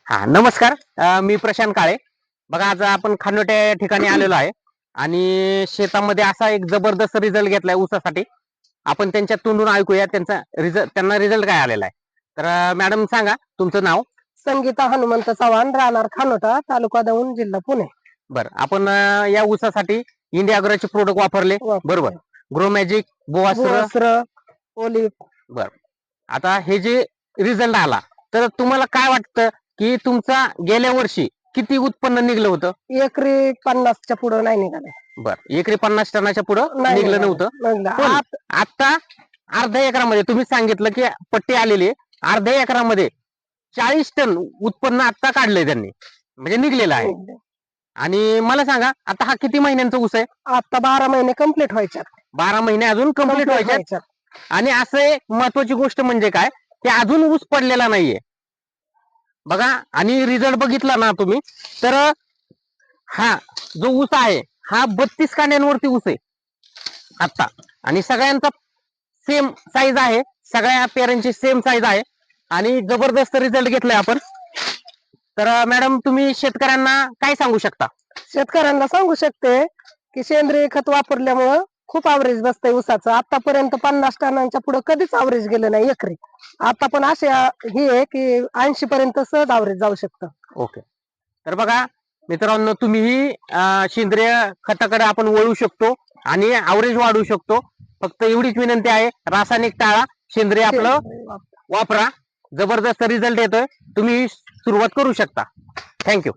हा नमस्कार. मी प्रशांत काळे. बघा आज आपण खानोटे या ठिकाणी आलेलो आहे आणि शेतामध्ये असा एक जबरदस्त रिझल्ट घेतलाय ऊसासाठी. आपण त्यांच्या तोंडून ऐकूया त्यांना रिझल्ट काय आलेला आहे. तर मॅडम सांगा तुमचं नाव. संगीता हनुमंत चव्हाण, राहणार खानोटा, तालुका दौंड, जिल्हा पुणे. बरं, आपण या ऊसासाठी इंडिया अग्रोचे प्रोडक्ट वापरले बरोबर. ग्रो मॅजिक, बोआस्त्र. ओलिव्ह. बर, आता हे जे रिझल्ट आला तर तुम्हाला काय वाटतं की तुमचा गेल्या वर्षी किती उत्पन्न निघलं होतं? एकरी 50च्या पुढे नाही निघाले. बर, एकरी 50 टनाच्या पुढे नाही निघलं निघाले. नव्हतं. निघालं. पण आता अर्ध्या एकरामध्ये तुम्ही सांगितलं की पट्टी आलेली आहे, अर्ध्या एकरामध्ये 40 टन उत्पन्न आता काढलंय त्यांनी, म्हणजे निघलेलं आहे. आणि मला सांगा आता हा किती महिन्यांचा ऊस आहे? आता 12 महिने कंप्लीट व्हायच्यात. 12 महिने अजून कंप्लीट व्हायचे. आणि असं एक महत्वाची गोष्ट म्हणजे काय, ते अजून ऊस पडलेला नाहीये बघा. आणि रिझल्ट बघितला ना तुम्ही तर हा जो ऊस आहे हा 32 कांड्यांवरती ऊस आहे आता. आणि सगळ्यांचा सेम साईज आहे, सगळ्या पेरांची सेम साईज आहे आणि जबरदस्त रिझल्ट घेतलाय आपण. तर मॅडम तुम्ही शेतकऱ्यांना काय सांगू शकता? शेतकऱ्यांना सांगू शकते की सेंद्रिय खत वापरल्यामुळं खूप अवरेज बसतंय ऊसाचं. आतापर्यंत 50 टनांच्या पुढे कधीच अवरेज गेलं नाही एकरी. आता पण असे ही आहे की 80 पर्यंत सहज अवरेज जाऊ शकतं. ओके. तर बघा मित्रांनो, तुम्हीही सेंद्रिय खताकडे आपण वळू शकतो आणि अवरेज वाढवू शकतो. फक्त एवढीच विनंती आहे, रासायनिक टाळा, सेंद्रिय आपलं वापरा. जबरदस्त रिझल्ट येतोय, तुम्ही सुरुवात करू शकता. थँक्यू.